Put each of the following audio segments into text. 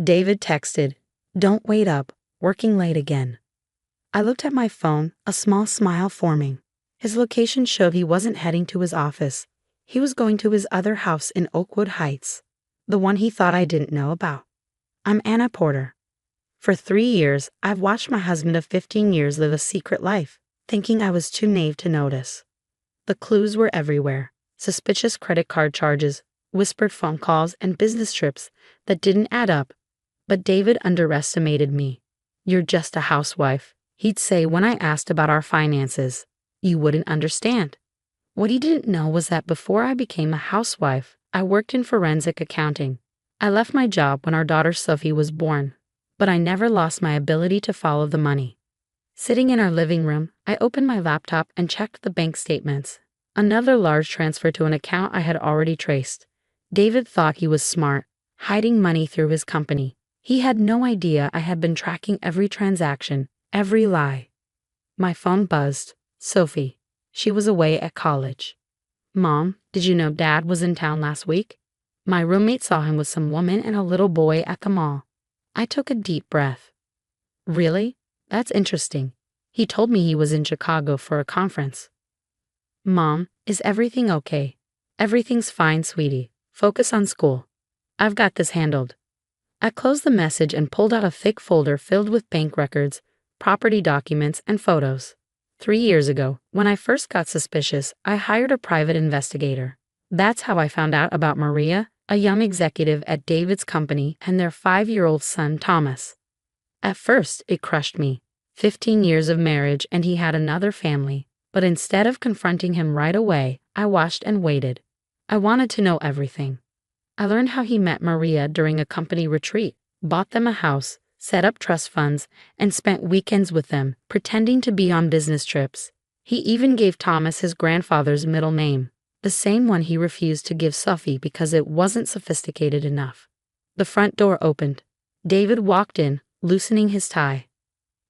David texted, "Don't wait up, working late again." I looked at my phone, a small smile forming. His location showed he wasn't heading to his office. He was going to his other house in Oakwood Heights, the one he thought I didn't know about. I'm Anna Porter. For 3 years, I've watched my husband of 15 years live a secret life, thinking I was too naive to notice. The clues were everywhere: suspicious credit card charges, whispered phone calls, and business trips that didn't add up. But David underestimated me. "You're just a housewife," he'd say when I asked about our finances. "You wouldn't understand." What he didn't know was that before I became a housewife, I worked in forensic accounting. I left my job when our daughter Sophie was born, but I never lost my ability to follow the money. Sitting in our living room, I opened my laptop and checked the bank statements. Another large transfer to an account I had already traced. David thought he was smart, hiding money through his company. He had no idea I had been tracking every transaction, every lie. My phone buzzed. Sophie. She was away at college. "Mom, did you know Dad was in town last week? My roommate saw him with some woman and a little boy at the mall." I took a deep breath. "Really? That's interesting. He told me he was in Chicago for a conference." "Mom, is everything okay?" "Everything's fine, sweetie. Focus on school. I've got this handled." I closed the message and pulled out a thick folder filled with bank records, property documents, and photos. 3 years ago, when I first got suspicious, I hired a private investigator. That's how I found out about Maria, a young executive at David's company, and their 5-year-old son, Thomas. At first, it crushed me. 15 years of marriage and he had another family. But instead of confronting him right away, I watched and waited. I wanted to know everything. I learned how he met Maria during a company retreat, bought them a house, set up trust funds, and spent weekends with them, pretending to be on business trips. He even gave Thomas his grandfather's middle name, the same one he refused to give Sophie because it wasn't sophisticated enough. The front door opened. David walked in, loosening his tie.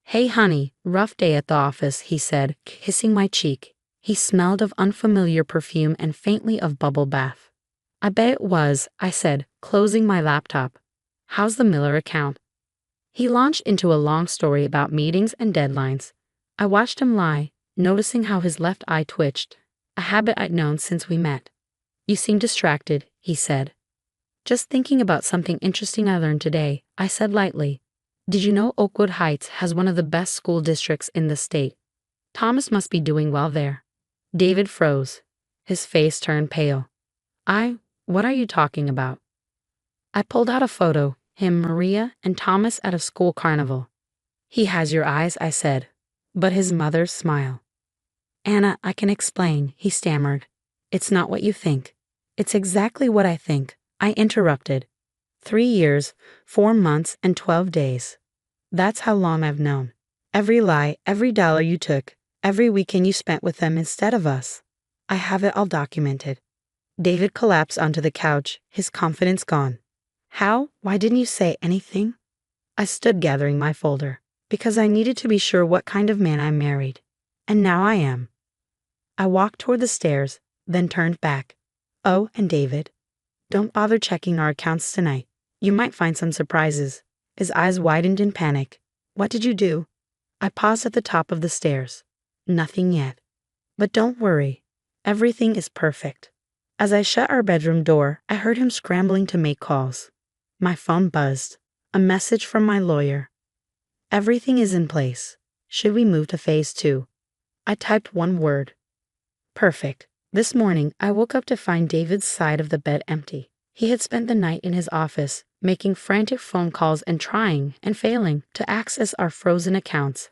"Hey honey, rough day at the office," he said, kissing my cheek. He smelled of unfamiliar perfume and faintly of bubble bath. "I bet it was," I said, closing my laptop. "How's the Miller account?" He launched into a long story about meetings and deadlines. I watched him lie, noticing how his left eye twitched, a habit I'd known since we met. "You seem distracted," he said. "Just thinking about something interesting I learned today," I said lightly. "Did you know Oakwood Heights has one of the best school districts in the state? Thomas must be doing well there." David froze. His face turned pale. What are you talking about?" I pulled out a photo, him, Maria, and Thomas at a school carnival. "He has your eyes," I said, but his mother's smile. "Anna, I can explain," he stammered. "It's not what you think." "It's exactly what I think," I interrupted. 3 years, 4 months, and 12 days. That's how long I've known. Every lie, every dollar you took, every weekend you spent with them instead of us. I have it all documented. David collapsed onto the couch, his confidence gone. "How? Why didn't you say anything?" I stood gathering my folder, because I needed to be sure what kind of man I married. And now I am. I walked toward the stairs, then turned back. "Oh, and David, don't bother checking our accounts tonight. You might find some surprises." His eyes widened in panic. "What did you do?" I paused at the top of the stairs. "Nothing yet. But don't worry. Everything is perfect." As I shut our bedroom door, I heard him scrambling to make calls. My phone buzzed. A message from my lawyer. "Everything is in place. Should we move to phase 2? I typed one word. Perfect. This morning, I woke up to find David's side of the bed empty. He had spent the night in his office, making frantic phone calls and trying, and failing, to access our frozen accounts.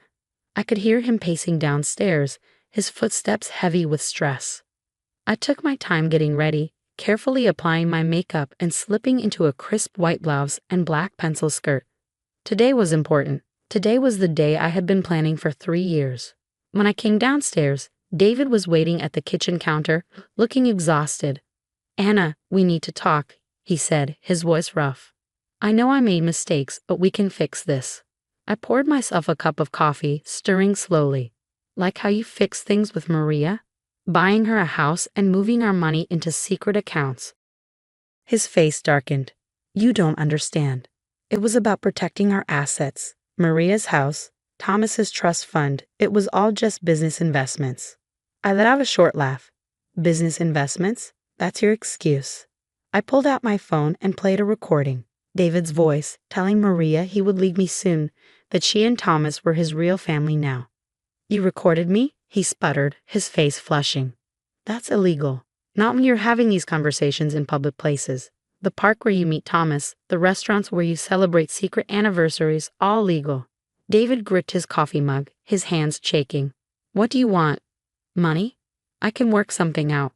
I could hear him pacing downstairs, his footsteps heavy with stress. I took my time getting ready, carefully applying my makeup and slipping into a crisp white blouse and black pencil skirt. Today was important. Today was the day I had been planning for 3 years. When I came downstairs, David was waiting at the kitchen counter, looking exhausted. "Anna, we need to talk," he said, his voice rough. "I know I made mistakes, but we can fix this." I poured myself a cup of coffee, stirring slowly. "Like how you fixed things with Maria? Buying her a house and moving our money into secret accounts." His face darkened. "You don't understand. It was about protecting our assets, Maria's house, Thomas's trust fund. It was all just business investments. I let out a short laugh. Business investments? That's your excuse. I pulled out my phone and played a recording. David's voice, telling Maria he would leave me soon, that she and Thomas were his real family now. You recorded me? He sputtered, his face flushing. That's illegal. Not when you're having these conversations in public places. The park where you meet Thomas, the restaurants where you celebrate secret anniversaries, all legal. David gripped his coffee mug, his hands shaking. What do you want? Money? I can work something out.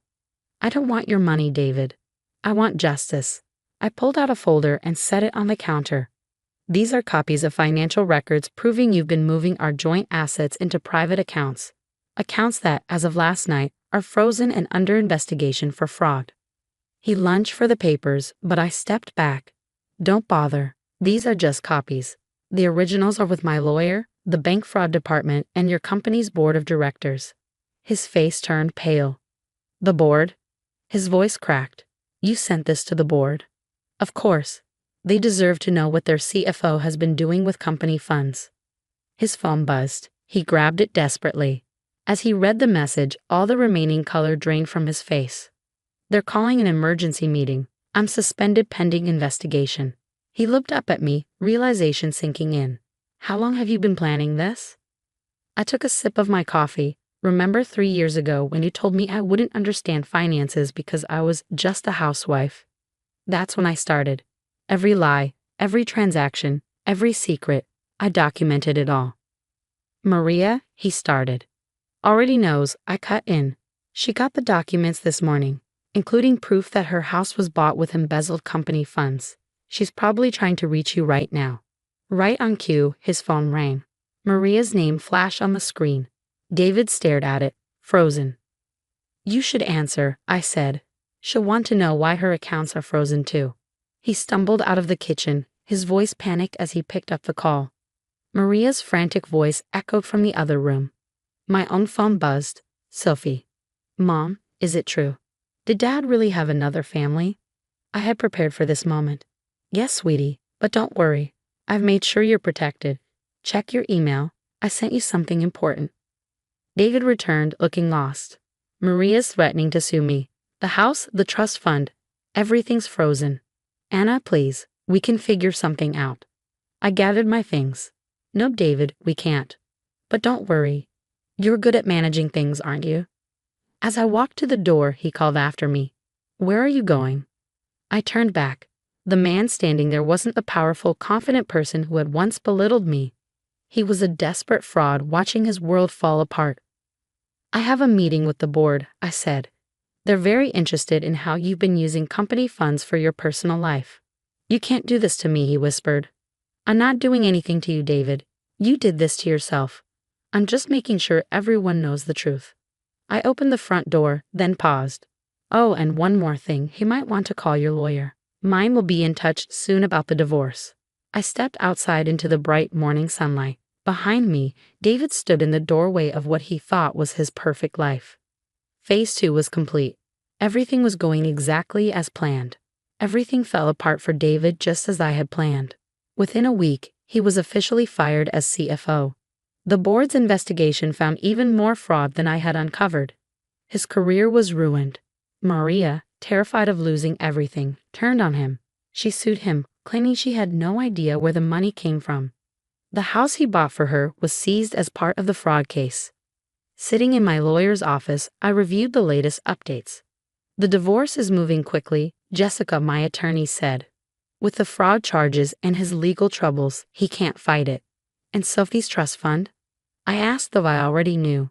I don't want your money, David. I want justice. I pulled out a folder and set it on the counter. These are copies of financial records proving you've been moving our joint assets into private accounts. Accounts that, as of last night, are frozen and under investigation for fraud. He lunged for the papers, but I stepped back. Don't bother. These are just copies. The originals are with my lawyer, the bank fraud department, and your company's board of directors. His face turned pale. The board? His voice cracked. You sent this to the board? Of course. They deserve to know what their CFO has been doing with company funds. His phone buzzed. He grabbed it desperately. As he read the message, all the remaining color drained from his face. They're calling an emergency meeting. I'm suspended pending investigation. He looked up at me, realization sinking in. How long have you been planning this? I took a sip of my coffee. Remember 3 years ago when you told me I wouldn't understand finances because I was just a housewife? That's when I started. Every lie, every transaction, every secret, I documented it all. Maria, he started. Already knows, I cut in. She got the documents this morning, including proof that her house was bought with embezzled company funds. She's probably trying to reach you right now. Right on cue, his phone rang. Maria's name flashed on the screen. David stared at it, frozen. You should answer, I said. She'll want to know why her accounts are frozen too. He stumbled out of the kitchen, his voice panicked as he picked up the call. Maria's frantic voice echoed from the other room. My own phone buzzed. Sophie. Mom, is it true? Did Dad really have another family? I had prepared for this moment. Yes, sweetie, but don't worry. I've made sure you're protected. Check your email. I sent you something important. David returned, looking lost. Maria's threatening to sue me. The house, the trust fund, everything's frozen. Anna, please, we can figure something out. I gathered my things. Nope, David, we can't. But don't worry. You're good at managing things, aren't you? As I walked to the door, he called after me. Where are you going? I turned back. The man standing there wasn't the powerful, confident person who had once belittled me. He was a desperate fraud watching his world fall apart. I have a meeting with the board, I said. They're very interested in how you've been using company funds for your personal life. You can't do this to me, he whispered. I'm not doing anything to you, David. You did this to yourself. I'm just making sure everyone knows the truth. I opened the front door, then paused. Oh, and one more thing, he might want to call your lawyer. Mine will be in touch soon about the divorce. I stepped outside into the bright morning sunlight. Behind me, David stood in the doorway of what he thought was his perfect life. Phase 2 was complete. Everything was going exactly as planned. Everything fell apart for David just as I had planned. Within a week, he was officially fired as CFO. The board's investigation found even more fraud than I had uncovered. His career was ruined. Maria, terrified of losing everything, turned on him. She sued him, claiming she had no idea where the money came from. The house he bought for her was seized as part of the fraud case. Sitting in my lawyer's office, I reviewed the latest updates. The divorce is moving quickly, Jessica, my attorney, said. With the fraud charges and his legal troubles, he can't fight it. And Sophie's trust fund? I asked, though I already knew.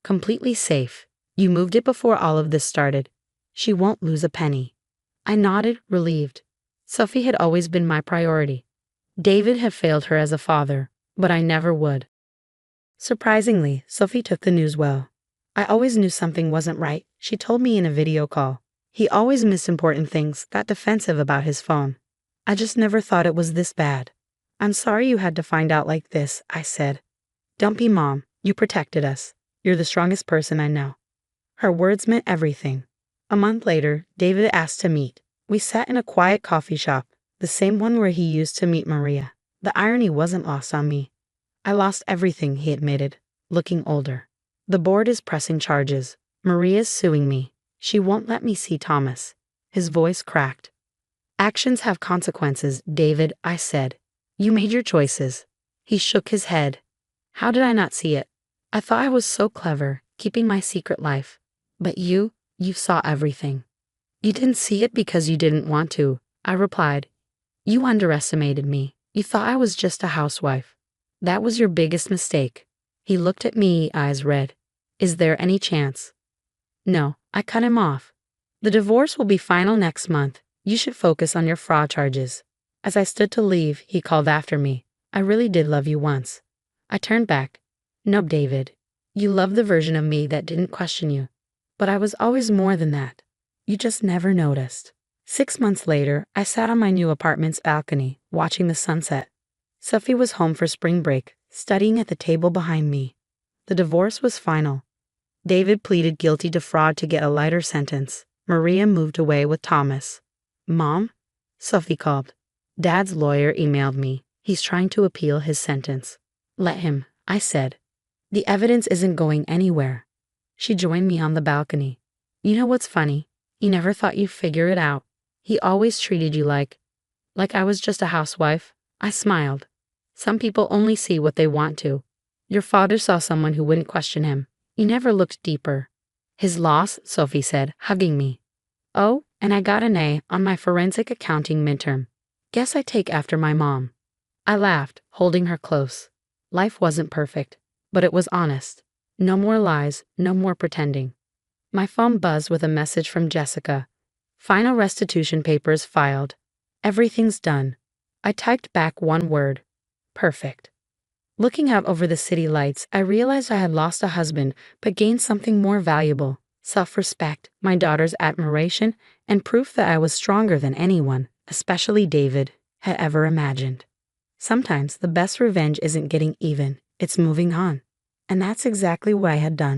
Completely safe. You moved it before all of this started. She won't lose a penny. I nodded, relieved. Sophie had always been my priority. David had failed her as a father, but I never would. Surprisingly, Sophie took the news well. I always knew something wasn't right, she told me in a video call. He always missed important things, got defensive about his phone. I just never thought it was this bad. I'm sorry you had to find out like this, I said. Don't be, Mom. You protected us. You're the strongest person I know. Her words meant everything. A month later, David asked to meet. We sat in a quiet coffee shop. The same one where he used to meet Maria. The irony wasn't lost on me. I lost everything, he admitted, looking older. The board is pressing charges. Maria's suing me. She won't let me see Thomas. His voice cracked. Actions have consequences, David, I said. You made your choices. He shook his head. How did I not see it? I thought I was so clever, keeping my secret life. But you saw everything. You didn't see it because you didn't want to, I replied. You underestimated me. You thought I was just a housewife. That was your biggest mistake. He looked at me, eyes red. Is there any chance? No, I cut him off. The divorce will be final next month. You should focus on your fraud charges. As I stood to leave, he called after me. I really did love you once. I turned back. No, David. You loved the version of me that didn't question you. But I was always more than that. You just never noticed. 6 months later, I sat on my new apartment's balcony, watching the sunset. Sophie was home for spring break, studying at the table behind me. The divorce was final. David pleaded guilty to fraud to get a lighter sentence. Maria moved away with Thomas. Mom? Sophie called. Dad's lawyer emailed me. He's trying to appeal his sentence. Let him, I said. The evidence isn't going anywhere. She joined me on the balcony. You know what's funny? He never thought you'd figure it out. He always treated you like I was just a housewife. I smiled. Some people only see what they want to. Your father saw someone who wouldn't question him. He never looked deeper. His loss, Sophie said, hugging me. Oh, and I got an A on my forensic accounting midterm. Guess I take after my mom. I laughed, holding her close. Life wasn't perfect, but it was honest. No more lies, no more pretending. My phone buzzed with a message from Jessica. Final restitution papers filed. Everything's done. I typed back one word. Perfect. Looking out over the city lights, I realized I had lost a husband, but gained something more valuable. Self-respect, my daughter's admiration, and proof that I was stronger than anyone, especially David, had ever imagined. Sometimes the best revenge isn't getting even, it's moving on. And that's exactly what I had done.